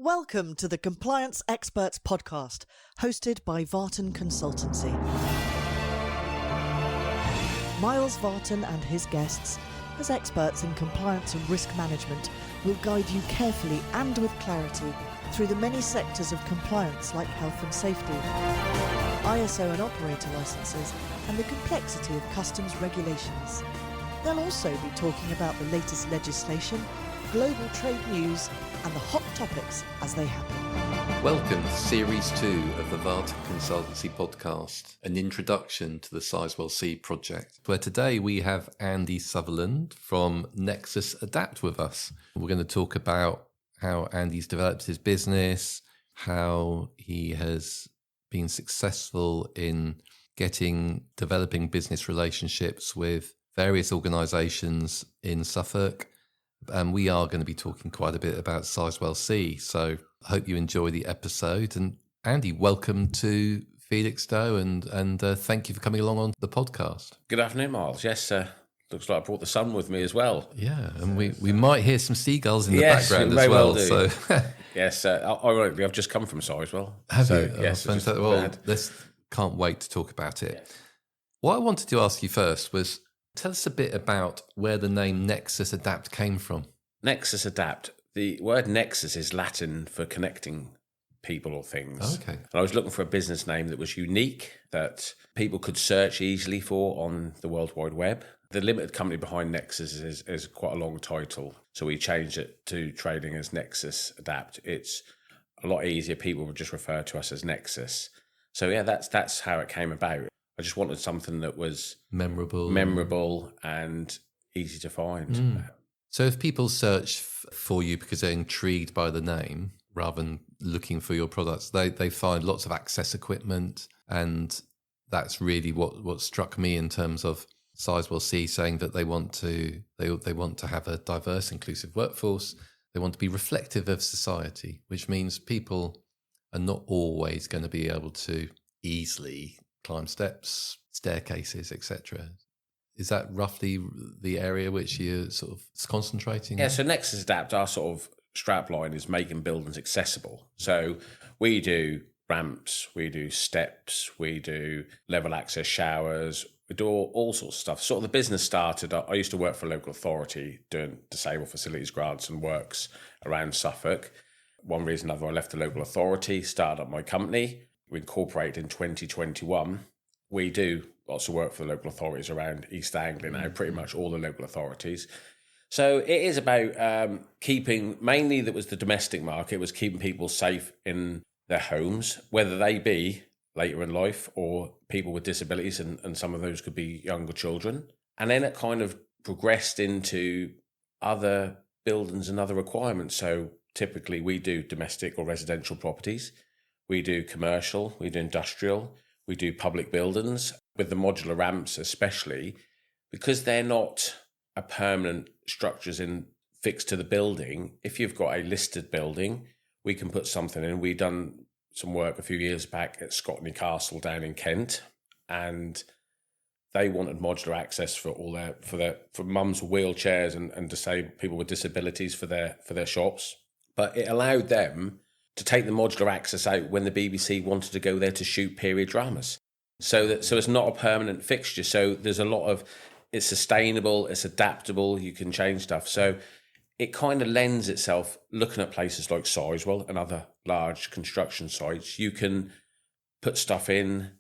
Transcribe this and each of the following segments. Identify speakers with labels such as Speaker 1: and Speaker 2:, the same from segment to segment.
Speaker 1: Welcome to the Compliance Experts podcast, hosted by VARTAN Consultancy. Miles VARTAN and his guests, as experts in compliance and risk management, will guide you carefully and with clarity through the many sectors of compliance like health and safety, ISO and operator licenses, and the complexity of customs regulations. They'll also be talking about the latest legislation, global trade news, and the hot topics as they happen.
Speaker 2: Welcome to Series 2 of the VARTAN Consultancy podcast, an introduction to the Sizewell C project, where today we have Andy Sutherland from Nexus Adapt with us. We're going to talk about how Andy's developed his business, how he has been successful in developing business relationships with various organisations in Suffolk. And we are going to be talking quite a bit about Sizewell C. So I hope you enjoy the episode. And Andy, welcome to Felixstowe and thank you for coming along on the podcast.
Speaker 3: Good afternoon, Miles. Yes, looks like I brought the sun with me as well.
Speaker 2: Yeah, and we might hear some seagulls in the background as well. So
Speaker 3: yes, ironically, I've just come from Sizewell.
Speaker 2: Have you?
Speaker 3: Yes,
Speaker 2: fantastic. Well, can't wait to talk about it. Yes. What I wanted to ask you first was, tell us a bit about where the name Nexus Adapt came from.
Speaker 3: Nexus Adapt. The word nexus is Latin for connecting people or things.
Speaker 2: Okay.
Speaker 3: And I was looking for a business name that was unique, that people could search easily for on the World Wide Web. The limited company behind Nexus is quite a long title, so we changed it to trading as Nexus Adapt. It's a lot easier. People would just refer to us as Nexus. So yeah, that's how it came about. I just wanted something that was memorable and easy to find.
Speaker 2: So if people search for you because they're intrigued by the name, rather than looking for your products, they find lots of access equipment. And that's really what struck me in terms of Sizewell C saying that they want to have a diverse, inclusive workforce. They want to be reflective of society, which means people are not always going to be able to easily climb steps, staircases, etc. Is that roughly the area which you're sort of concentrating on?
Speaker 3: Yeah, so Nexus Adapt, our sort of strapline is making buildings accessible. So we do ramps, we do steps, we do level access showers, we do all sorts of stuff. Sort of the business started, I used to work for a local authority doing disabled facilities grants and works around Suffolk. One reason or another, I left the local authority, started up my company. We incorporated in 2021. We do lots of work for the local authorities around East Anglia now, pretty much all the local authorities. So it is about keeping, mainly that was the domestic market, was keeping people safe in their homes, whether they be later in life or people with disabilities, and some of those could be younger children. And then it kind of progressed into other buildings and other requirements. So typically we do domestic or residential properties. We do commercial, we do industrial, we do public buildings. With the modular ramps especially, because they're not a permanent structures fixed to the building. If you've got a listed building, we can put something in. We've done some work a few years back at Scotney Castle down in Kent, and they wanted modular access for mums with wheelchairs and disabled people with disabilities for their shops. But it allowed them to take the modular access out when the BBC wanted to go there to shoot period dramas. So it's not a permanent fixture. So there's a lot of, it's sustainable, it's adaptable, you can change stuff. So it kind of lends itself, looking at places like Sizewell and other large construction sites, you can put stuff in,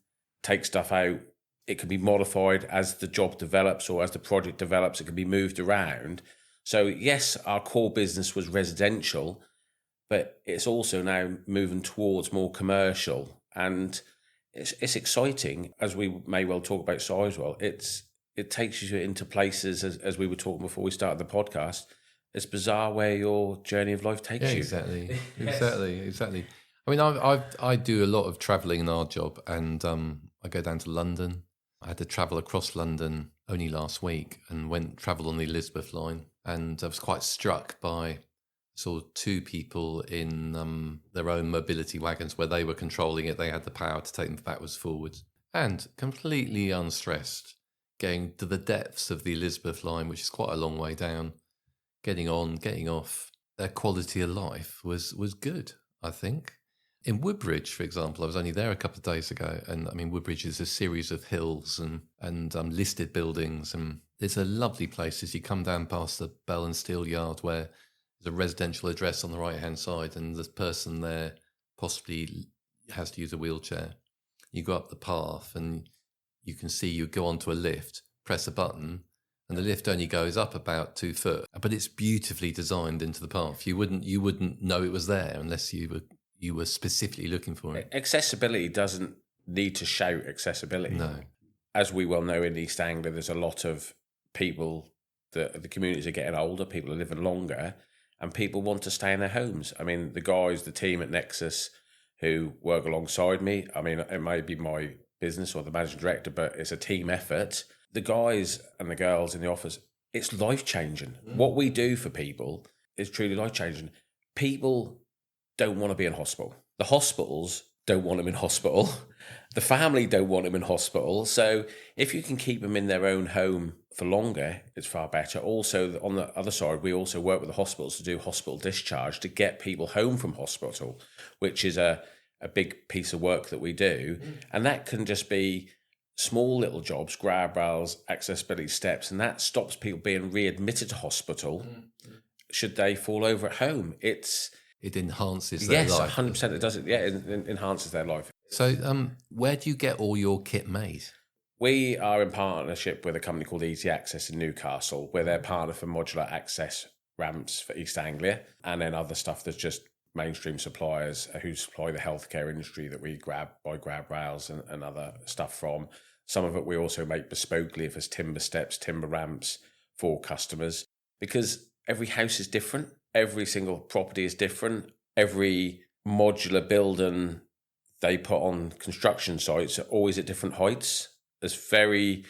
Speaker 3: take stuff out. It can be modified as the job develops or as the project develops, it can be moved around. So yes, our core business was residential, but it's also now moving towards more commercial, and it's exciting. As we may well talk about Sizewell, it takes you into places, as we were talking before we started the podcast. It's bizarre where your journey of life takes you.
Speaker 2: Exactly. I mean, I do a lot of travelling in our job, and I go down to London. I had to travel across London only last week and travelled on the Elizabeth line, and I was quite struck by saw two people in their own mobility wagons where they were controlling it. They had the power to take them backwards, forwards, and completely unstressed, going to the depths of the Elizabeth line, which is quite a long way down, getting on, getting off, their quality of life was good, I think. In Woodbridge, for example, I was only there a couple of days ago, and I mean, Woodbridge is a series of hills and listed buildings, and it's a lovely place as you come down past the Bell and Steel Yard, where there's a residential address on the right-hand side, and the person there possibly has to use a wheelchair. You go up the path, and you can see you go onto a lift, press a button, and the lift only goes up about 2 foot, but it's beautifully designed into the path. You wouldn't know it was there unless you were specifically looking for it.
Speaker 3: Accessibility doesn't need to shout accessibility.
Speaker 2: No.
Speaker 3: As we well know in East Anglia, there's a lot of people, the communities are getting older, people are living longer, and people want to stay in their homes. I mean, the team at Nexus who work alongside me, I mean, it may be my business or the managing director, but it's a team effort. The guys and the girls in the office, it's life-changing. What we do for people is truly life-changing. People don't want to be in hospital. The hospitals don't want them in hospital. The family don't want them in hospital. So if you can keep them in their own home for longer, it's far better. Also, on the other side, we also work with the hospitals to do hospital discharge to get people home from hospital, which is a big piece of work that we do. And that can just be small little jobs, grab rails, accessibility steps, and that stops people being readmitted to hospital should they fall over at home.
Speaker 2: It enhances their life.
Speaker 3: Yes, 100% it does. It enhances their life.
Speaker 2: So where do you get all your kit made?
Speaker 3: We are in partnership with a company called Easy Access in Newcastle, where they're partner for modular access ramps for East Anglia, and then other stuff that's just mainstream suppliers who supply the healthcare industry that we grab rails and other stuff from. Some of it we also make bespokely if it's timber steps, timber ramps for customers, because every house is different. Every single property is different. Every modular building they put on construction sites are always at different heights. It's very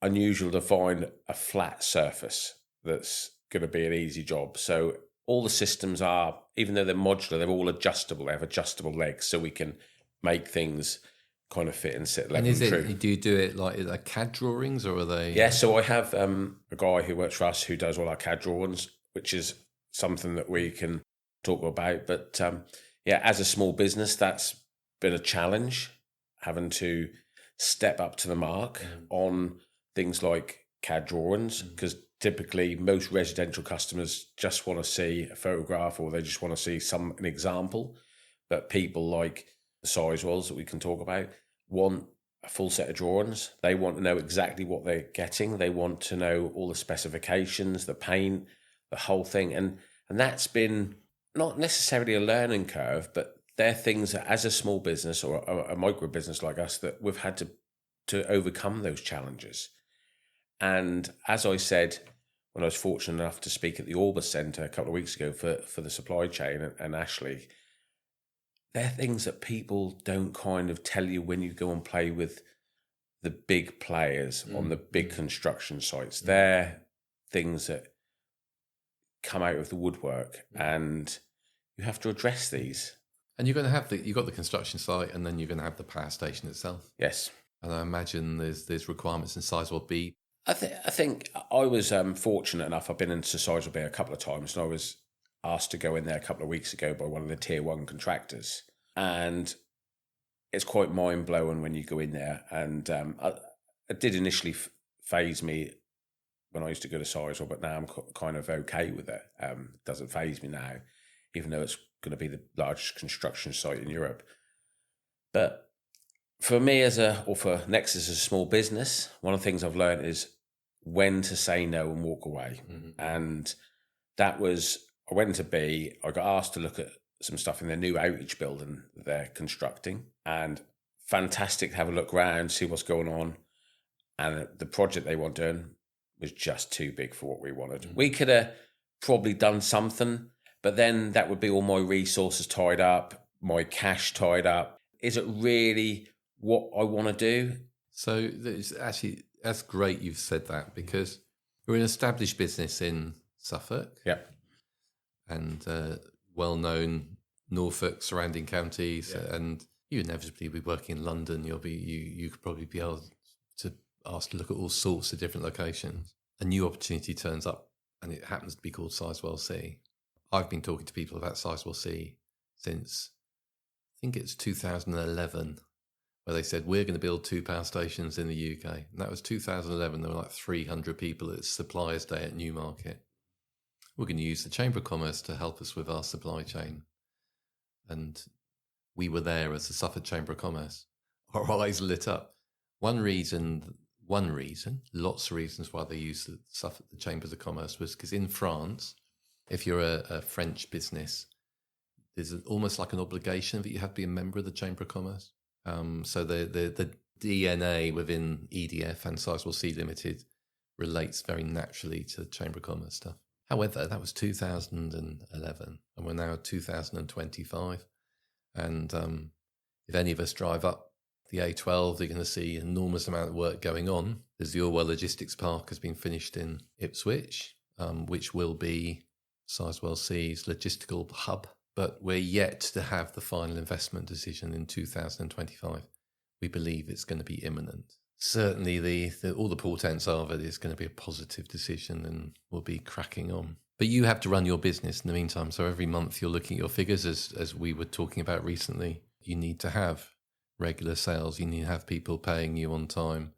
Speaker 3: unusual to find a flat surface that's going to be an easy job. So all the systems are, even though they're modular, they're all adjustable. They have adjustable legs, so we can make things kind of fit and sit level and true.
Speaker 2: Do you do it like CAD drawings, or are they?
Speaker 3: Yeah, so I have a guy who works for us who does all our CAD drawings, which is something that we can talk about. But as a small business, that's been a challenge, having to step up to the mark on things like CAD drawings, because typically most residential customers just want to see a photograph, or they just want to see an example. But people like the Sizewells that we can talk about want a full set of drawings. They want to know exactly what they're getting. They want to know all the specifications, the paint, the whole thing. And that's been not necessarily a learning curve, but they're things that as a small business or a micro business like us, that we've had to overcome those challenges. And as I said, when I was fortunate enough to speak at the Orbis Centre a couple of weeks ago for the supply chain and Ashley, they're things that people don't kind of tell you when you go and play with the big players on the big construction sites. They're things that come out of the woodwork, and you have to address these.
Speaker 2: And you're going to have you've got the construction site, and then you're going to have the power station itself.
Speaker 3: Yes.
Speaker 2: And I imagine there's requirements in Sizewell B.
Speaker 3: I think I was fortunate enough. I've been into Sizewell B a couple of times, and I was asked to go in there a couple of weeks ago by one of the tier 1 contractors. And it's quite mind-blowing when you go in there. And it did initially faze me when I used to go to Sizewell, but now I'm kind of okay with it. It doesn't faze me now, even though it's going to be the largest construction site in Europe. But for me for Nexus as a small business, one of the things I've learned is when to say no and walk away. And that was, I went into B, I got asked to look at some stuff in their new outreach building that they're constructing, and fantastic to have a look around, see what's going on. And the project they want doing was just too big for what we wanted. We could have probably done something, but then that would be all my resources tied up, my cash tied up. Is it really what I want to do?
Speaker 2: So actually, that's great you've said that, because we're an established business in Suffolk.
Speaker 3: Yeah.
Speaker 2: And well-known Norfolk, surrounding counties, and you inevitably be working in London. You could probably be able to ask to look at all sorts of different locations. A new opportunity turns up, and it happens to be called Sizewell C. I've been talking to people about Sizewell C since, I think it's 2011, where they said, we're going to build 2 power stations in the UK. And that was 2011. There were like 300 people at Suppliers Day at Newmarket. We're going to use the Chamber of Commerce to help us with our supply chain. And we were there as the Suffolk Chamber of Commerce. Our eyes lit up. One reason, lots of reasons why they used the Chambers of Commerce was because in France, if you're a French business, there's almost like an obligation that you have to be a member of the Chamber of Commerce. So the DNA within EDF and Sizewell C Limited relates very naturally to Chamber of Commerce stuff. However, that was 2011, and we're now 2025. And if any of us drive up the A12, they're going to see an enormous amount of work going on. There's the Orwell Logistics Park has been finished in Ipswich, which will be Sizewell C's logistical hub. But we're yet to have the final investment decision in 2025. We believe it's going to be imminent. Certainly, all the portents are that it's going to be a positive decision and we'll be cracking on. But you have to run your business in the meantime. So every month you're looking at your figures, as we were talking about recently. You need to have regular sales. You need to have people paying you on time.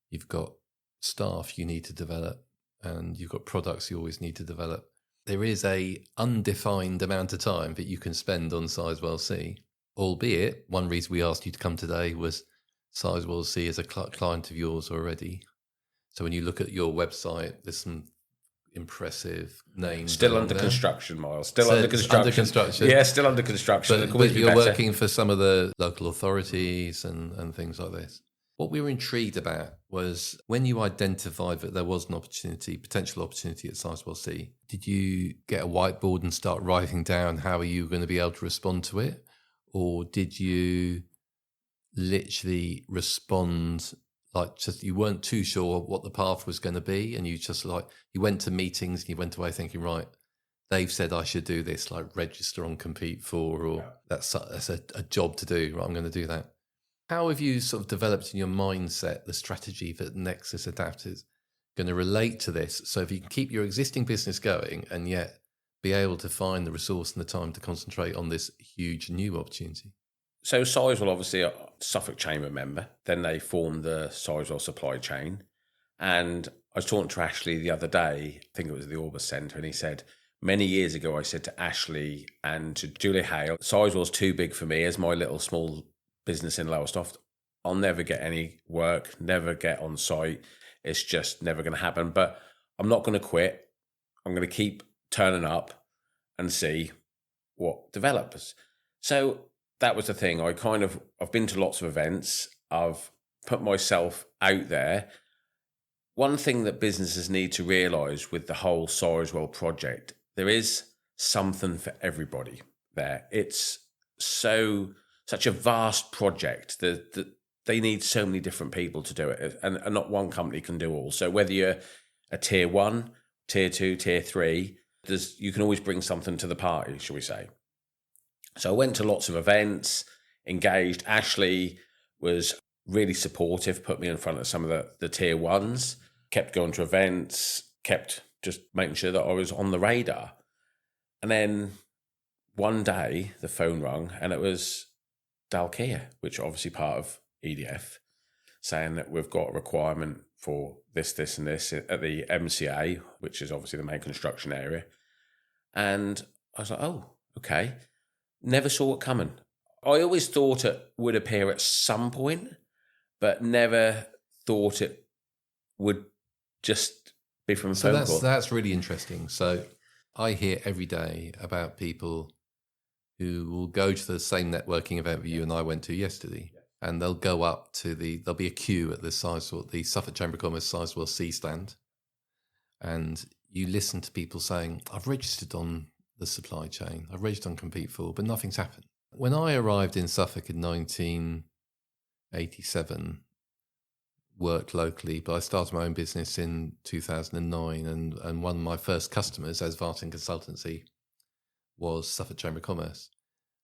Speaker 2: You've got staff you need to develop, and you've got products you always need to develop. There is a undefined amount of time that you can spend on Sizewell C, albeit one reason we asked you to come today was Sizewell C is a client of yours already. So when you look at your website, there's some impressive names.
Speaker 3: Still under construction, Miles. Still under construction.
Speaker 2: Under construction.
Speaker 3: Yeah, still under construction.
Speaker 2: But you're working for some of the local authorities and things like this. What we were intrigued about was when you identified that there was an opportunity, potential opportunity at Sizewell C, did you get a whiteboard and start writing down how are you going to be able to respond to it? Or did you literally respond like just you weren't too sure what the path was going to be, and you just like you went to meetings and you went away thinking, right, they've said I should do this, like register on Compete For, or that's a job to do, right, I'm going to do that. How have you sort of developed in your mindset the strategy that Nexus Adapt is going to relate to this, so if you can keep your existing business going and yet be able to find the resource and the time to concentrate on this huge new opportunity?
Speaker 3: So Sizewell, obviously a Suffolk Chamber member, then they formed the Sizewell supply chain. And I was talking to Ashley the other day, I think it was the Orbis Centre, and he said, many years ago, I said to Ashley and to Julie Hale, Sizewell's too big for me as my little small business in Lowestoft. I'll never get any work, never get on site. It's just never going to happen. But I'm not going to quit. I'm going to keep turning up and see what develops. So that was the thing. I've been to lots of events. I've put myself out there. One thing that businesses need to realise with the whole Sizewell project, there is something for everybody there. It's such a vast project that they need so many different people to do it, and not one company can do all. So whether you're a tier 1, tier 2, tier 3, you can always bring something to the party, shall we say. So I went to lots of events, engaged. Ashley was really supportive, put me in front of some of the tier 1s, kept going to events, kept just making sure that I was on the radar. And then one day the phone rang, and it was Dalkia, which are obviously part of EDF, saying that we've got a requirement for this, and this at the MCA, which is obviously the main construction area. And I was like, oh, okay. Never saw it coming. I always thought it would appear at some point, but never thought it would just be from a phone call.
Speaker 2: That's really interesting. So I hear every day about people who will go to the same networking event that you and I went to yesterday, and they'll go up to there'll be a queue at the Suffolk Chamber of Commerce Sizewell C stand, and you listen to people saying, I've registered on the supply chain, I've registered on Compete For, but nothing's happened. When I arrived in Suffolk in 1987, worked locally, but I started my own business in 2009, and one of my first customers as VARTAN Consultancy was Suffolk Chamber of Commerce.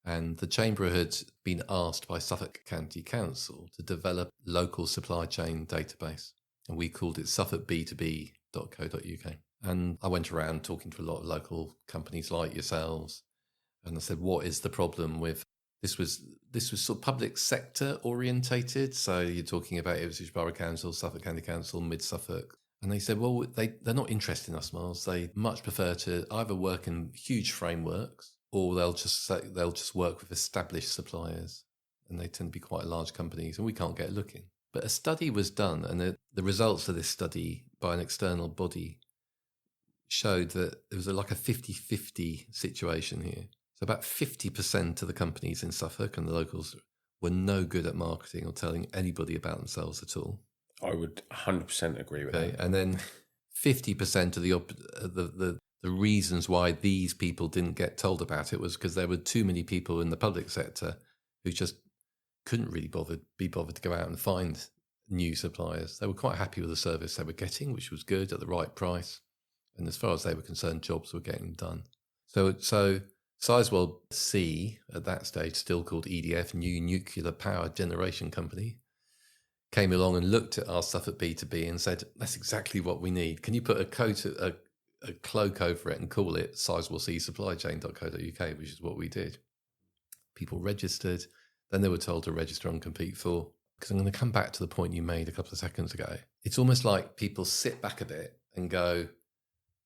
Speaker 2: And the Chamber had been asked by Suffolk County Council to develop local supply chain database. And we called it suffolkb2b.co.uk. And I went around talking to a lot of local companies like yourselves. And I said, what is the problem with this? Was sort of public sector orientated. So you're talking about Ipswich Borough Council, Suffolk County Council, Mid Suffolk. And they said, well, they're not interested in us, Miles. They much prefer to either work in huge frameworks or they'll just work with established suppliers. And they tend to be quite large companies and we can't get looking. But a study was done, and the results of this study by an external body showed that there was like a 50-50 situation here. So about 50% of the companies in Suffolk and the locals were no good at marketing or telling anybody about themselves at all.
Speaker 3: I would 100% agree with that.
Speaker 2: And then 50% of the reasons why these people didn't get told about it was because there were too many people in the public sector who just couldn't really be bothered to go out and find new suppliers. They were quite happy with the service they were getting, which was good at the right price. And as far as they were concerned, jobs were getting done. So Sizewell C, at that stage still called EDF, New Nuclear Power Generation Company, came along and looked at our stuff at B2B and said, that's exactly what we need. Can you put a cloak over it and call it Sizewell C supplychain.co.uk, which is what we did. People registered. Then they were told to register and compete for. Because I'm going to come back to the point you made a couple of seconds ago. It's almost like people sit back a bit and go,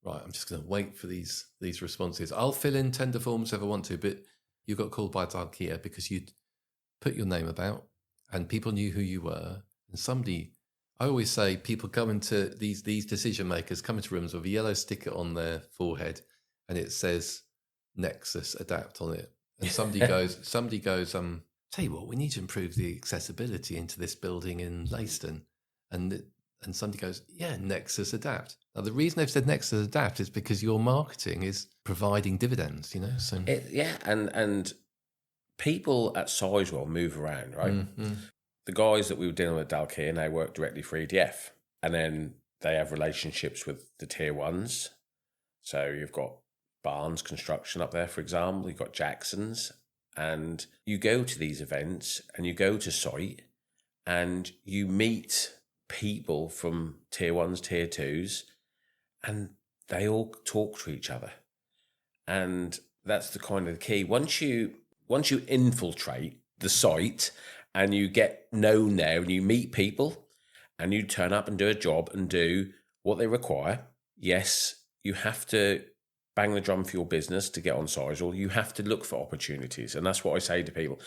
Speaker 2: right, I'm just going to wait for these responses. I'll fill in tender forms if I want to, but you got called by Dalkia because you'd put your name about and people knew who you were. And I always say people come into these decision makers come into rooms with a yellow sticker on their forehead and it says Nexus Adapt on it. And somebody goes, tell you what, we need to improve the accessibility into this building in Leiston. And somebody goes, yeah, Nexus Adapt. Now, the reason they've said Nexus Adapt is because your marketing is providing dividends, you know? So
Speaker 3: and people at Sizewell move around, right?
Speaker 2: Mm-hmm.
Speaker 3: The guys that we were dealing with at Dalkia, they work directly for EDF. And then they have relationships with the tier ones. So you've got Barnes Construction up there, for example. You've got Jackson's. And you go to these events and you go to site and you meet people from tier ones, tier twos, and they all talk to each other. And that's the kind of the key. Once you infiltrate the site and you get known there and you meet people and you turn up and do a job and do what they require, yes, you have to bang the drum for your business to get on Sizewell. You have to look for opportunities. And that's what I say to people.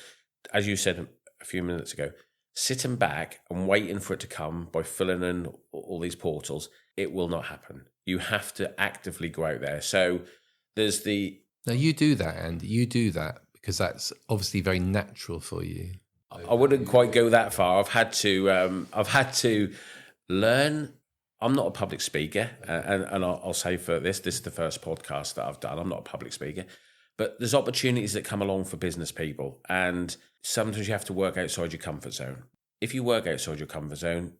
Speaker 3: As you said a few minutes ago, sitting back and waiting for it to come by filling in all these portals, it will not happen. You have to actively go out there. So there's
Speaker 2: Now you do that, Andy. You do that because that's obviously very natural for you.
Speaker 3: I wouldn't quite go that far. I've had to learn. I'm not a public speaker, and I'll say for this is the first podcast that I've done. I'm not a public speaker, but there's opportunities that come along for business people, and sometimes you have to work outside your comfort zone. If you work outside your comfort zone,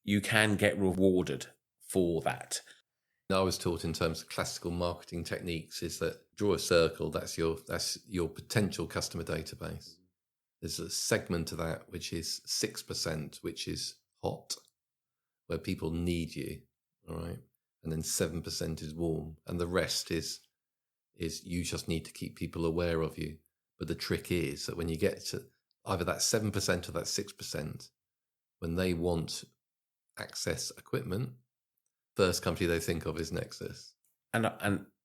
Speaker 3: you can get rewarded for that.
Speaker 2: I was taught in terms of classical marketing techniques is that draw a circle, that's your potential customer database. There's a segment of that which is 6%, which is hot, where people need you, all right? And then 7% is warm. And the rest is you just need to keep people aware of you. But the trick is that when you get to either that 7% or that 6%, when they want access equipment, first company they think of is Nexus.
Speaker 3: And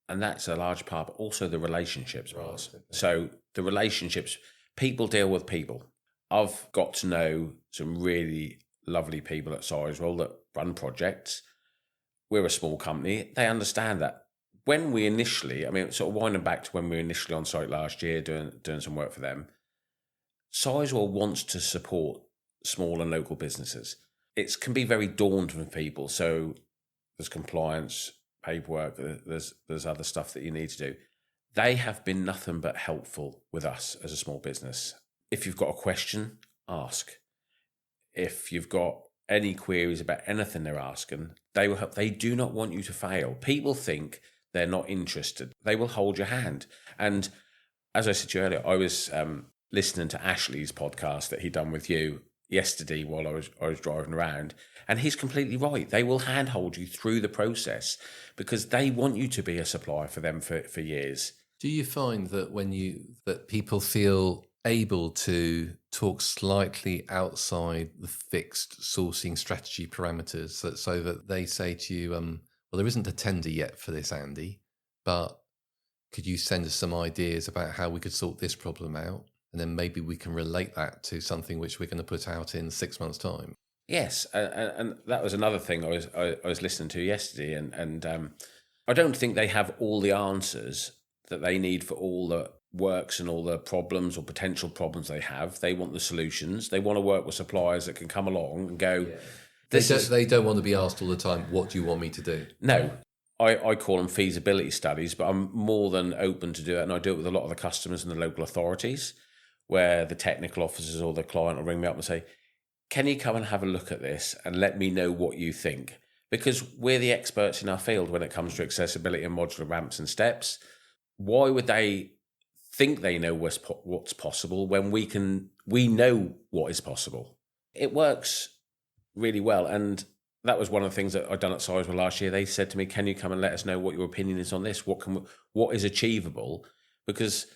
Speaker 3: that's a large part, but also the relationships.
Speaker 2: Right, okay.
Speaker 3: So the relationships, people deal with people. I've got to know some really lovely people at Sizewell that run projects. We're a small company. They understand that. When we initially, sort of winding back to when we were initially on site last year doing some work for them, Sizewell wants to support small and local businesses. It can be very daunting for people. So there's compliance, paperwork, there's other stuff that you need to do. They have been nothing but helpful with us as a small business. If you've got a question, ask. If you've got any queries about anything they're asking, they will help. They do not want you to fail. People think they're not interested. They will hold your hand. And as I said to you earlier, I was listening to Ashley's podcast that he'd done with you. yesterday while I was driving around, and he's completely right. They will handhold you through the process because they want you to be a supplier for them for years.
Speaker 2: Do you find that that people feel able to talk slightly outside the fixed sourcing strategy parameters, so that they say to you, well, there isn't a tender yet for this, Andy, but could you send us some ideas about how we could sort this problem out? And then maybe we can relate that to something which we're going to put out in 6 months' time.
Speaker 3: Yes, and that was another thing I was listening to yesterday, and I don't think they have all the answers that they need for all the works and all the problems or potential problems they have. They want the solutions. They want to work with suppliers that can come along and go.
Speaker 2: Yeah. They don't want to be asked all the time, what do you want me to do?
Speaker 3: No, I call them feasibility studies, but I'm more than open to do it, and I do it with a lot of the customers and the local authorities, where the technical officers or the client will ring me up and say, can you come and have a look at this and let me know what you think? Because we're the experts in our field when it comes to accessibility and modular ramps and steps. Why would they think they know what's possible when we know what is possible? It works really well. And that was one of the things that I'd done at Sizewell last year. They said to me, can you come and let us know what your opinion is on this? What is achievable? Because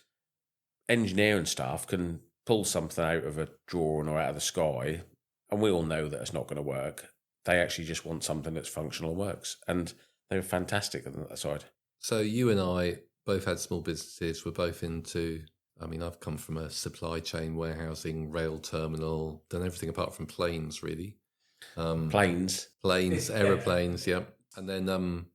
Speaker 3: engineering staff can pull something out of a drawing or out of the sky, and we all know that it's not going to work. They actually just want something that's functional and works. And they were fantastic on that side.
Speaker 2: So you and I both had small businesses. We're both into, I've come from a supply chain, warehousing, rail terminal, done everything apart from planes, really.
Speaker 3: Planes,
Speaker 2: aeroplanes, yeah. And then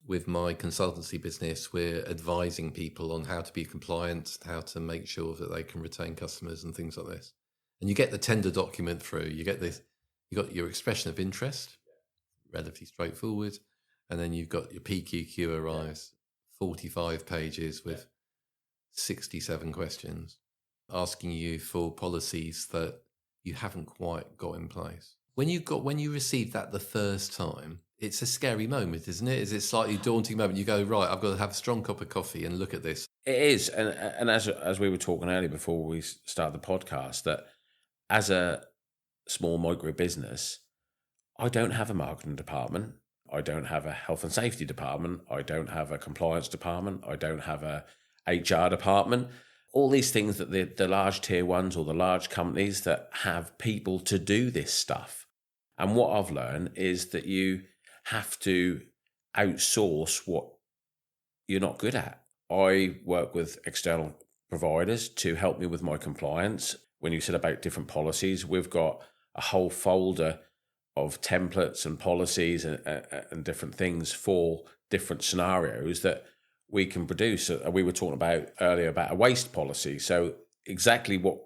Speaker 2: with my consultancy business, we're advising people on how to be compliant, how to make sure that they can retain customers and things like this. And you get the tender document through, you got your expression of interest, relatively straightforward. And then you've got your PQQ arrives, 45 pages with 67 questions, asking you for policies that you haven't quite got in place. When you receive that the first time, it's a scary moment, isn't it? Is it a slightly daunting moment? You go, right, I've got to have a strong cup of coffee and look at this.
Speaker 3: It is. And as we were talking earlier before we started the podcast, that as a small micro business, I don't have a marketing department. I don't have a health and safety department. I don't have a compliance department. I don't have a HR department. All these things that the large tier ones or the large companies that have people to do this stuff. And what I've learned is that you have to outsource what you're not good at. I work with external providers to help me with my compliance. When you said about different policies, we've got a whole folder of templates and policies and different things for different scenarios that we can produce. We were talking about earlier about a waste policy. So exactly what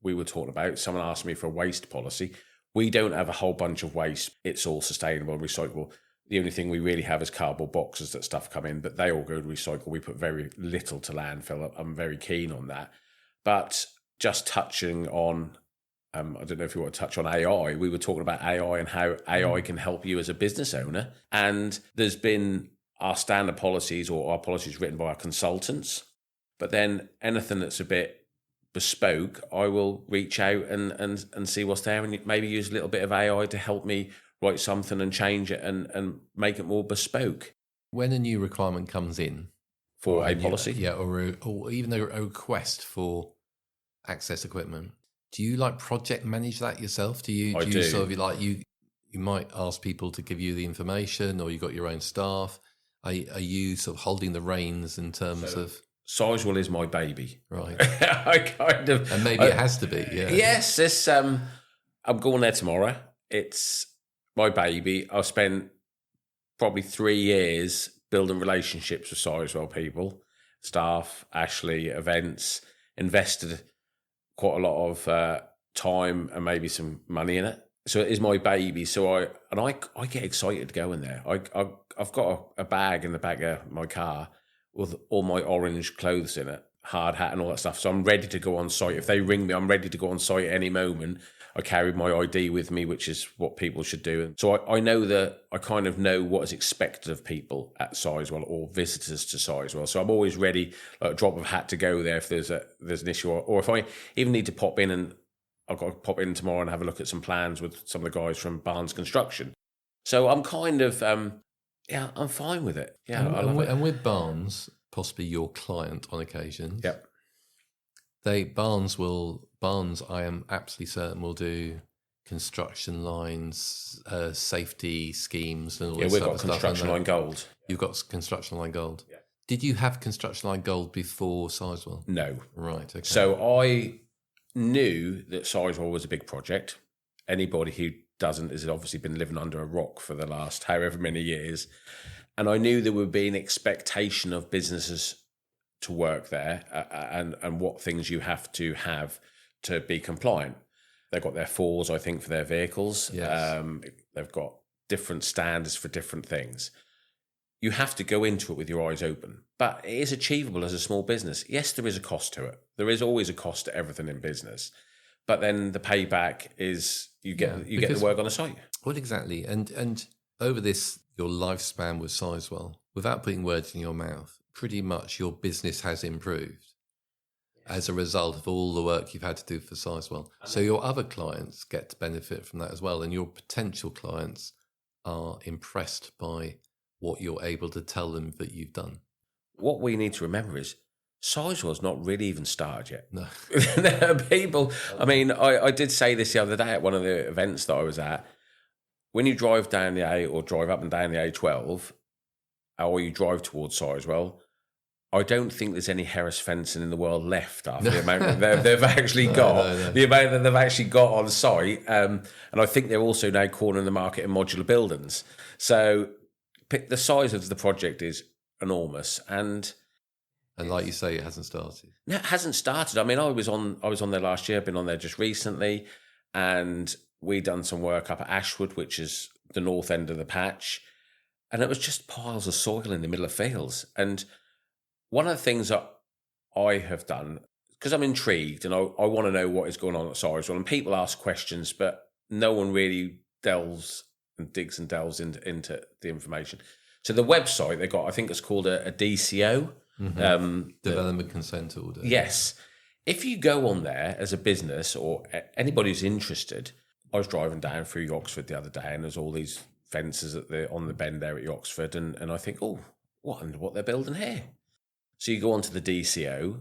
Speaker 3: we were talking about, someone asked me for a waste policy. We don't have a whole bunch of waste. It's all sustainable, recyclable. The only thing we really have is cardboard boxes that stuff come in, but they all go to recycle. We put very little to landfill. I'm very keen on that. But just touching on, I don't know if you want to touch on AI. We were talking about AI and how AI can help you as a business owner. And there's been our standard policies or our policies written by our consultants. But then anything that's a bit bespoke, I will reach out and see what's there and maybe use a little bit of AI to help me write something and change it and make it more bespoke.
Speaker 2: When a new requirement comes in
Speaker 3: for a policy,
Speaker 2: or even a request for access equipment, do you project manage that yourself? Do you sort of you might ask people to give you the information, or you got your own staff? Are you sort of holding the reins in terms of?
Speaker 3: Sizewell is my baby,
Speaker 2: right?
Speaker 3: I kind of,
Speaker 2: and maybe it has to be. Yeah.
Speaker 3: Yes, this. I'm going there tomorrow. It's my baby. I've spent probably 3 years building relationships with Sizewell people, staff, Ashley, events. Invested quite a lot of time and maybe some money in it. So it is my baby. So I get excited going there. I've got a bag in the back of my car with all my orange clothes in it, hard hat and all that stuff. So I'm ready to go on site. If they ring me, I'm ready to go on site at any moment. I carry my ID with me, which is what people should do. And so I know that I kind of know what is expected of people at Sizewell or visitors to Sizewell. So I'm always ready, like a drop of a hat, to go there if there's an issue, or if I even need to pop in and I've got to pop in tomorrow and have a look at some plans with some of the guys from Barnes Construction. So I'm kind of, I'm fine with it. Yeah, I love it.
Speaker 2: And with Barnes, possibly your client on occasions.
Speaker 3: Yep.
Speaker 2: Barnes, I am absolutely certain, will do construction lines, safety schemes, and all this
Speaker 3: we've
Speaker 2: type
Speaker 3: got
Speaker 2: of stuff.
Speaker 3: construction line gold.
Speaker 2: You've got construction line gold.
Speaker 3: Yeah.
Speaker 2: Did you have construction line gold before Sizewell?
Speaker 3: No.
Speaker 2: Right. Okay.
Speaker 3: So I knew that Sizewell was a big project. Anybody who doesn't has obviously been living under a rock for the last however many years. And I knew there would be an expectation of businesses to work there and what things you have to be compliant. They've got their falls, I think, for their vehicles.
Speaker 2: Yes.
Speaker 3: They've got different standards for different things. You have to go into it with your eyes open. But it is achievable as a small business. Yes, there is a cost to it. There is always a cost to everything in business. But then the payback is you get the work on a site.
Speaker 2: Well, exactly. And over your lifespan with Sizewell, without putting words in your mouth, pretty much your business has improved as a result of all the work you've had to do for Sizewell. So your other clients get to benefit from that as well. And your potential clients are impressed by what you're able to tell them that you've done.
Speaker 3: What we need to remember is Sizewell's not really even started yet.
Speaker 2: No.
Speaker 3: There are people, I mean, I did say this the other day at one of the events that I was at. When you drive down the A or drive up and down the A12, or you drive towards Sizewell, I don't think there's any Harris fencing in the world left after the amount that they've actually got, the amount that they've actually got on site. And I think they're also now cornering the market in modular buildings. So the size of the project is enormous. And
Speaker 2: like you say, it hasn't started.
Speaker 3: No, it hasn't started. I mean, I was on there last year, been on there just recently, and we done some work up at Ashwood, which is the north end of the patch. And it was just piles of soil in the middle of fields. And one of the things that I have done, because I'm intrigued and I want to know what is going on at Sizewell, and people ask questions, but no one really delves into the information. So the website they got, I think it's called a DCO.
Speaker 2: Mm-hmm. Development Consent Order.
Speaker 3: Yes. If you go on there as a business or anybody who's interested, I was driving down through Oxford the other day and there's all these fences on the bend there at Oxford, and I think, what they're building here. So you go onto the DCO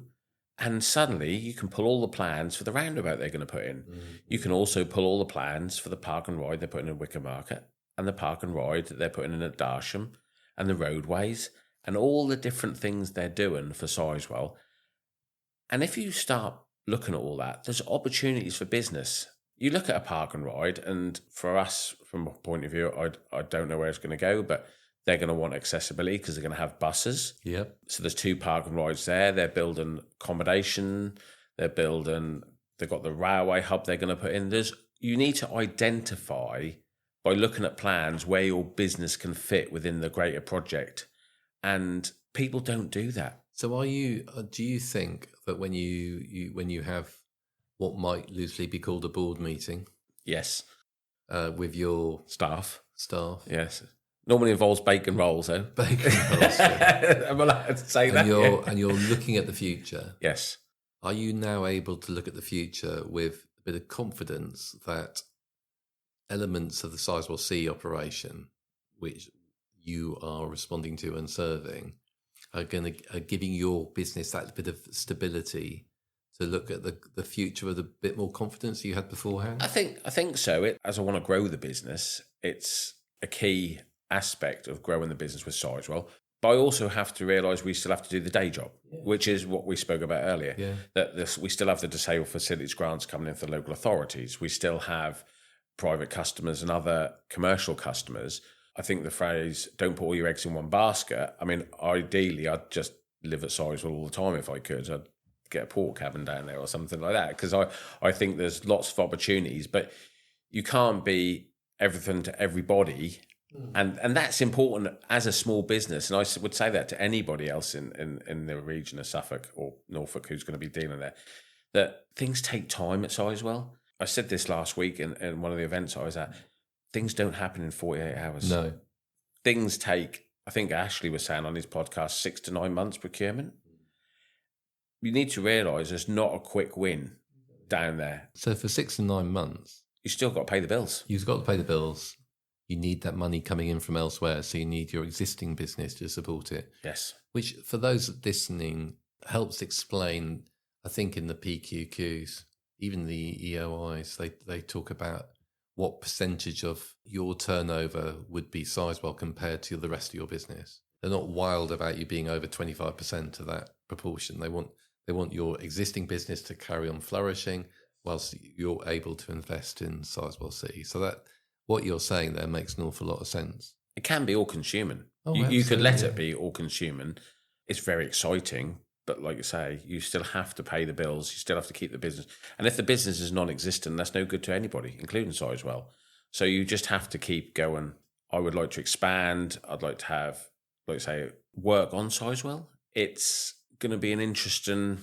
Speaker 3: and suddenly you can pull all the plans for the roundabout they're going to put in. Mm-hmm. You can also pull all the plans for the park and ride they're putting in Wicker Market and the park and ride that they're putting in at Darsham and the roadways and all the different things they're doing for Sizewell. And if you start looking at all that, there's opportunities for business. You look at a park and ride, and for us, from a point of view, I don't know where it's going to go, but they're going to want accessibility because they're going to have buses.
Speaker 2: Yep.
Speaker 3: So there's 2 park and rides there. They're building accommodation. They've got the railway hub they're going to put in. You need to identify by looking at plans where your business can fit within the greater project. And people don't do that.
Speaker 2: So do you think that when you have what might loosely be called a board meeting?
Speaker 3: Yes.
Speaker 2: With your
Speaker 3: staff.
Speaker 2: Yes.
Speaker 3: Normally involves bacon rolls, though.
Speaker 2: Bacon rolls. Yeah.
Speaker 3: I'm allowed to say that.
Speaker 2: And you're looking at the future.
Speaker 3: Yes.
Speaker 2: Are you now able to look at the future with a bit of confidence that elements of the Sizewell C operation, which you are responding to and serving, are giving your business that bit of stability to look at the future with a bit more confidence you had beforehand?
Speaker 3: I think so. As I want to grow the business, it's a key aspect of growing the business with Sizewell. But I also have to realise we still have to do the day job, which is what we spoke about earlier. Yeah. That we still have the disabled facilities grants coming in for local authorities. We still have private customers and other commercial customers. I think the phrase, don't put all your eggs in one basket. I mean, ideally, I'd just live at Sizewell all the time if I could. I'd get a pork cabin down there or something like that, because I think there's lots of opportunities, but you can't be everything to everybody. And that's important as a small business. And I would say that to anybody else in the region of Suffolk or Norfolk who's going to be dealing there, that things take time at Sizewell. I said this last week in one of the events I was at. Things don't happen in 48 hours.
Speaker 2: No.
Speaker 3: Things take, I think Ashley was saying on his podcast, 6 to 9 months procurement. You need to realise there's not a quick win. down there.
Speaker 2: So for 6 to 9 months,
Speaker 3: You still got to pay the bills.
Speaker 2: you've got to pay the bills. You need that money coming in from elsewhere. So you need your existing business to support it,
Speaker 3: Yes.
Speaker 2: which for those listening helps explain, I think in the PQQs, even the EOIs, they talk about what percentage of your turnover would be Sizewell compared to the rest of your business. They're not wild about you being over 25% of that proportion. They want your existing business to carry on flourishing whilst you're able to invest in Sizewell C. So that what you're saying there makes an awful lot of sense.
Speaker 3: It can be all-consuming.
Speaker 2: Oh,
Speaker 3: You could let
Speaker 2: absolutely.
Speaker 3: it be all-consuming. It's very exciting, but like you say, you still have to pay the bills. You still have to keep the business. And if the business is non-existent, that's no good to anybody, including Sizewell. So you just have to keep going. I would like to expand. I'd like to have, like I say, work on Sizewell. It's going to be an interesting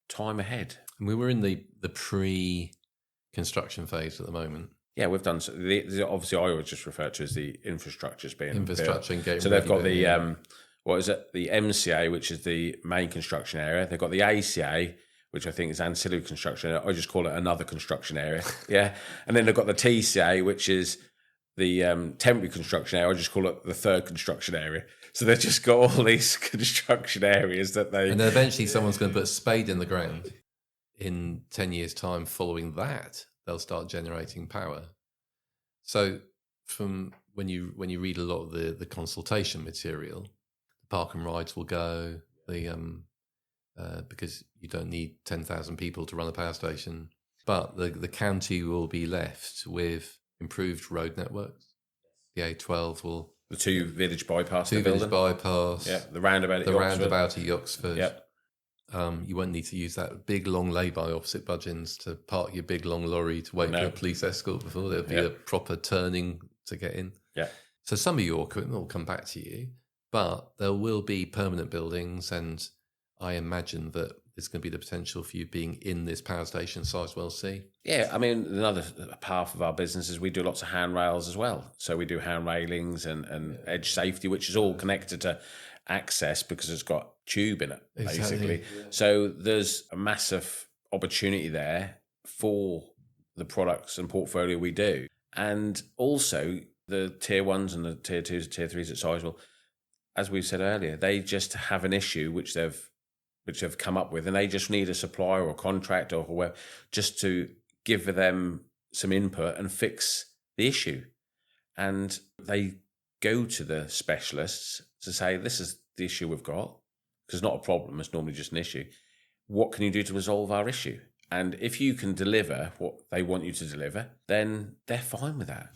Speaker 3: time ahead.
Speaker 2: And we were in the pre-construction phase at the moment.
Speaker 3: Yeah, we've done. Obviously, I would just refer to as the infrastructure's being
Speaker 2: Infrastructure and
Speaker 3: built.
Speaker 2: getting
Speaker 3: So they've got
Speaker 2: ready,
Speaker 3: the what is it? The MCA, which is the main construction area. They've got the ACA, which I think is ancillary construction area. I just call it another construction area. Yeah, and then they've got the TCA, which is the temporary construction area. I just call it the third construction area. So they've just got all these construction areas that they.
Speaker 2: And then eventually someone's going to put a spade in the ground. In 10 years' time following that, they'll start generating power. So from when you read a lot of the consultation material, the park and rides will go, because you don't need 10,000 people to run a power station. But the county will be left with improved road networks. The A12 will...
Speaker 3: The two village bypass.
Speaker 2: Two village bypass.
Speaker 3: Yeah, the roundabout at
Speaker 2: roundabout at Oxford.
Speaker 3: Yep.
Speaker 2: You won't need to use that big long lay-by opposite Budgeons to park your big long lorry to wait for a police escort before there'll be a proper turning to get in.
Speaker 3: Yeah.
Speaker 2: So some of your equipment will come back to you, but there will be permanent buildings, and I imagine that there's going to be the potential for you being in this power station, Sizewell C.
Speaker 3: Yeah, I mean, another part of our business is we do lots of handrails as well. So we do hand railings and edge safety, which is all connected to access because it's got tube in it, basically.
Speaker 2: Exactly.
Speaker 3: So there's a massive opportunity there for the products and portfolio we do. And also the tier ones and the tier twos and tier threes at Sizewell, as we said earlier, they just have an issue which they've come up with, and they just need a supplier or contractor or whoever just to give them some input and fix the issue. And they go to the specialists to say, this is the issue we've got, because it's not a problem, it's normally just an issue. What can you do to resolve our issue? And if you can deliver what they want you to deliver, then they're fine with that.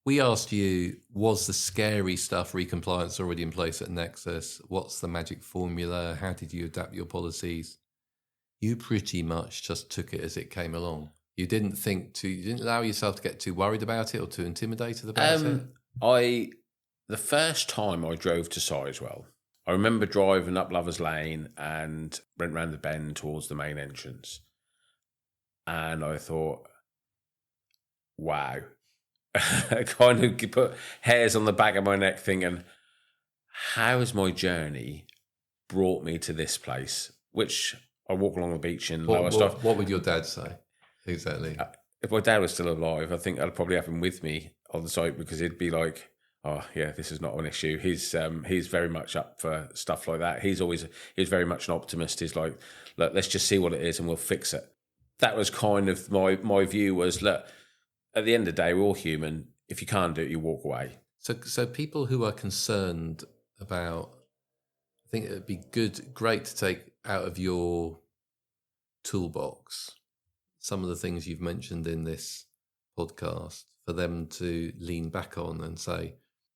Speaker 2: We asked you, was the scary stuff re-compliance already in place at Nexus? What's the magic formula? How did you adapt your policies? You pretty much just took it as it came along. You didn't allow yourself to get too worried about it or too intimidated about it?
Speaker 3: The first time I drove to Sizewell, I remember driving up Lovers Lane and went round the bend towards the main entrance. And I thought, wow. I kind of put hairs on the back of my neck thinking, how has my journey brought me to this place? Which I walk along the beach in Lowestoft.
Speaker 2: What would your dad say? Exactly.
Speaker 3: If my dad was still alive, I think I'd probably have him with me on the site, because he'd be like, oh yeah, this is not an issue. He's very much up for stuff like that. He's very much an optimist. He's like, look, let's just see what it is and we'll fix it. That was kind of my view was, look, at the end of the day, we're all human. If you can't do it, you walk away.
Speaker 2: So people who are concerned about, I think it would be great to take out of your toolbox some of the things you've mentioned in this podcast for them to lean back on and say,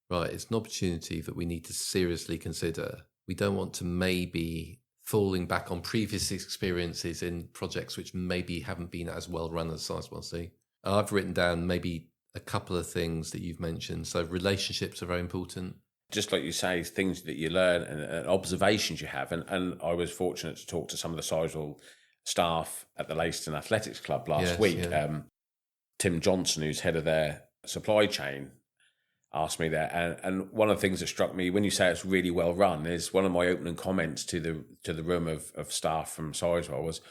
Speaker 2: right, it's an opportunity that we need to seriously consider. We don't want to maybe falling back on previous experiences in projects which maybe haven't been as well run as Sizewell C. I've written down maybe a couple of things that you've mentioned. So relationships are very important.
Speaker 3: Just like you say, things that you learn and observations you have. And I was fortunate to talk to some of the Sizewell staff at the Leiston Athletics Club last week. Yeah. Tim Johnson, who's head of their supply chain, asked me that. And one of the things that struck me when you say it's really well run is one of my opening comments to the room of staff from Sizewell was,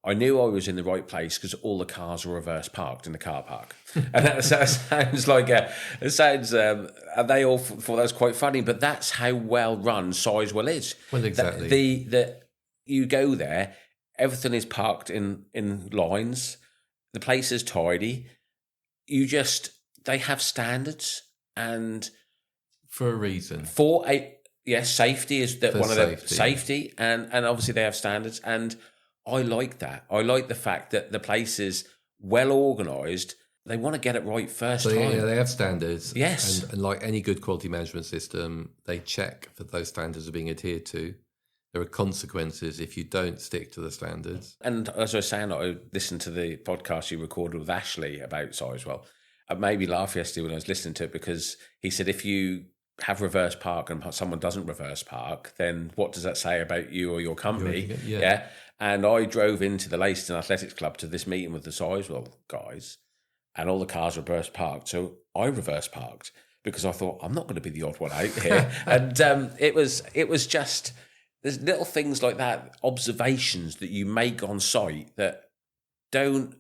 Speaker 3: I knew I was in the right place because all the cars were reverse parked in the car park. And that sounds like and they all thought that was quite funny, but that's how well run Sizewell is.
Speaker 2: Well, exactly.
Speaker 3: You go there, everything is parked in lines, the place is tidy. They have standards, and
Speaker 2: for a reason.
Speaker 3: Safety is that one of the safety, and obviously they have standards, and I like that. I like the fact that the place is well organised. They want to get it right first time.
Speaker 2: Yeah, they have standards.
Speaker 3: Yes.
Speaker 2: And like any good quality management system, they check that those standards are being adhered to. There are consequences if you don't stick to the standards.
Speaker 3: And as I was saying, I listened to the podcast you recorded with Ashley about Sizewell. I made me laugh yesterday when I was listening to it, because he said if you have reverse park and someone doesn't reverse park, then what does that say about you or your company? Yeah. And I drove into the Leyston Athletics Club to this meeting with the Sizewell guys, and all the cars reverse parked. So I reverse parked because I thought, I'm not going to be the odd one out here. And it was just, there's little things like that, observations that you make on site that don't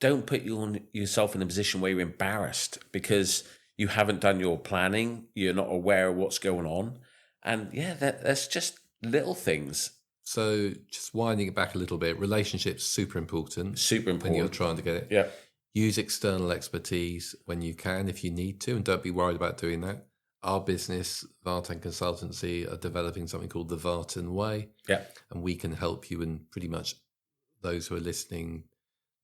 Speaker 3: put yourself in a position where you're embarrassed because you haven't done your planning, you're not aware of what's going on. And yeah, that's just little things.
Speaker 2: So just winding it back a little bit, relationships super important.
Speaker 3: Super important.
Speaker 2: When you're trying to get it.
Speaker 3: Yeah.
Speaker 2: Use external expertise when you can, if you need to, and don't be worried about doing that. Our business, VARTAN Consultancy, are developing something called the VARTAN Way.
Speaker 3: Yeah.
Speaker 2: And we can help you, and pretty much those who are listening,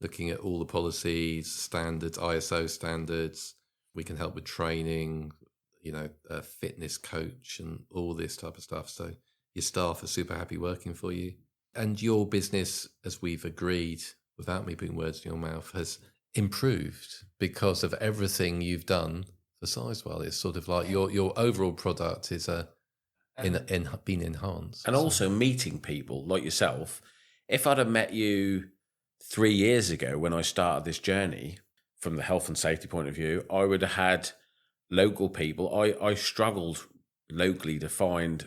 Speaker 2: looking at all the policies, standards, ISO standards. We can help with training, a fitness coach and all this type of stuff. So your staff are super happy working for you. And your business, as we've agreed, without me putting words in your mouth, has improved because of everything you've done for Sizewell. It's sort of like your overall product is been enhanced.
Speaker 3: And also meeting people like yourself. If I'd have met you 3 years ago when I started this journey, from the health and safety point of view, I would have had local people. I struggled locally to find,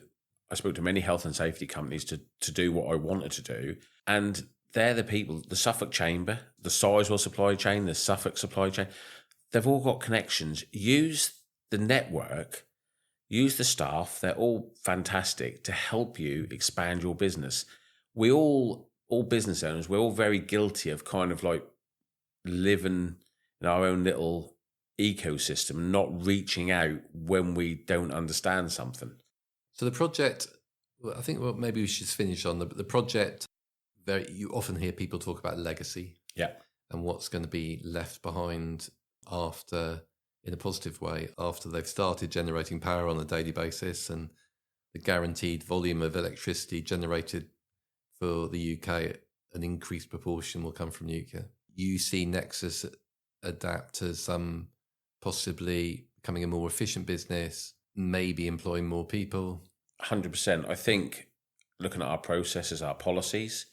Speaker 3: I spoke to many health and safety companies to do what I wanted to do. And they're the people, the Suffolk Chamber, the Sizewell supply chain, the Suffolk supply chain, they've all got connections. Use the network, use the staff. They're all fantastic to help you expand your business. We all business owners, we're all very guilty of kind of like living in our own little ecosystem, not reaching out when we don't understand something.
Speaker 2: So the project, I think maybe we should finish on the project. You often hear people talk about legacy, and what's going to be left behind after, in a positive way, after they've started generating power on a daily basis, and the guaranteed volume of electricity generated for the UK, an increased proportion will come from nuclear. You see Nexus Adapt as possibly becoming a more efficient business, maybe employing more people.
Speaker 3: 100%. I think looking at our processes, our policies,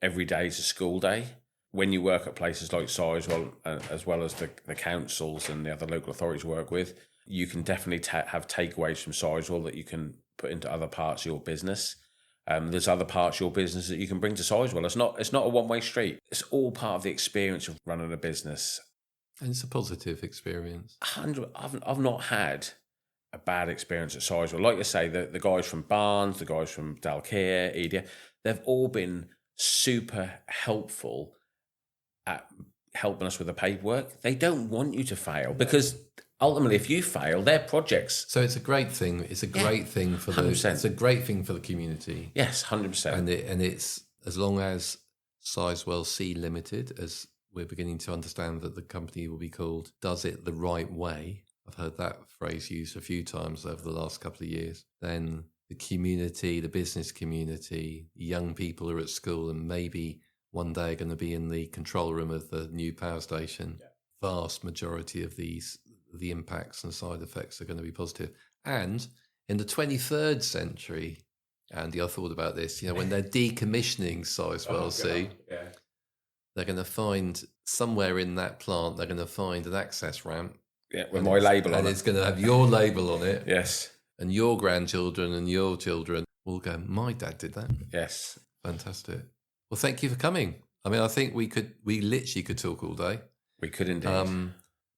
Speaker 3: every day is a school day. When you work at places like Sizewell, as well as the councils and the other local authorities you work with, you can definitely have takeaways from Sizewell that you can put into other parts of your business. There's other parts of your business that you can bring to Sizewell. It's not a one-way street. It's all part of the experience of running a business.
Speaker 2: And it's a positive experience.
Speaker 3: I've not had a bad experience at Sizewell. Like you say, the guys from Barnes, the guys from Dalkeir, EDF, they've all been super helpful at helping us with the paperwork. They don't want you to fail, because ultimately, if you fail, their projects.
Speaker 2: So it's a great thing. It's a great thing for
Speaker 3: 100%.
Speaker 2: It's a great thing for the community.
Speaker 3: Yes, 100%.
Speaker 2: And it's, as long as Sizewell C Limited, as we're beginning to understand that the company will be called, does it the right way. I've heard that phrase used a few times over the last couple of years. Then the community, the business community, young people who are at school and maybe one day are going to be in the control room of the new power station. Yeah. Vast majority of the impacts and side effects are going to be positive. And in the 23rd century, Andy, I thought about this, when they're decommissioning Sizewell C, they're going to find somewhere in that plant, they're going to find an access ramp.
Speaker 3: Yeah, with my label on it.
Speaker 2: And it's going to have your label on it.
Speaker 3: Yes.
Speaker 2: And your grandchildren and your children will go, my dad did that.
Speaker 3: Yes.
Speaker 2: Fantastic. Well, thank you for coming. I mean, I think we literally could talk all day.
Speaker 3: We could indeed.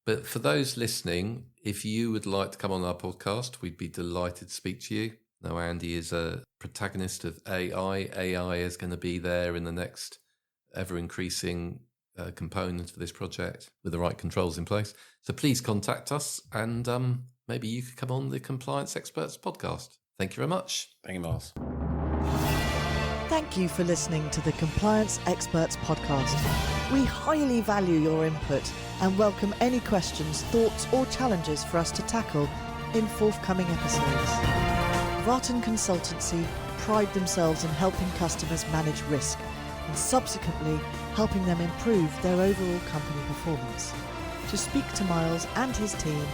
Speaker 2: But for those listening, if you would like to come on our podcast, we'd be delighted to speak to you. Now, Andy is a protagonist of AI. AI is going to be there in the next ever-increasing component of this project with the right controls in place. So please contact us and maybe you could come on the Compliance Experts podcast. Thank you very much.
Speaker 3: Thank you, Miles.
Speaker 1: Thank you for listening to the Compliance Experts podcast. We highly value your input and welcome any questions, thoughts or challenges for us to tackle in forthcoming episodes. VARTAN Consultancy pride themselves in helping customers manage risk and subsequently helping them improve their overall company performance. To speak to Miles and his team,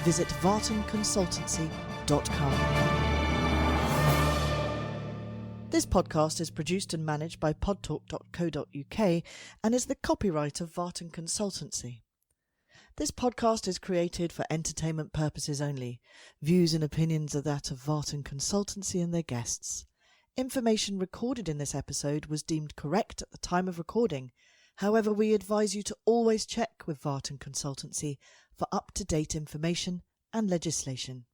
Speaker 1: visit vartanconsultancy.com. This podcast is produced and managed by podtalk.co.uk and is the copyright of VARTAN Consultancy. This podcast is created for entertainment purposes only. Views and opinions are that of VARTAN Consultancy and their guests. Information recorded in this episode was deemed correct at the time of recording. However, we advise you to always check with VARTAN Consultancy for up-to-date information and legislation.